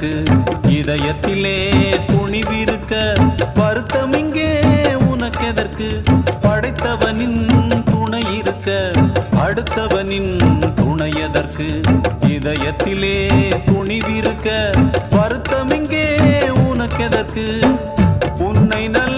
உனக்கெதற்கு இதயத்திலே துணிவிருக்க வருத்தம் இங்கே உனக்கெதற்கு படைத்தவனின் துணை இருக்க அடுத்தவனின் துணை எதற்கு இதயத்திலே துணிவிருக்க வருத்தம் இங்கே உனக்கெதற்கு உன்னை நல்ல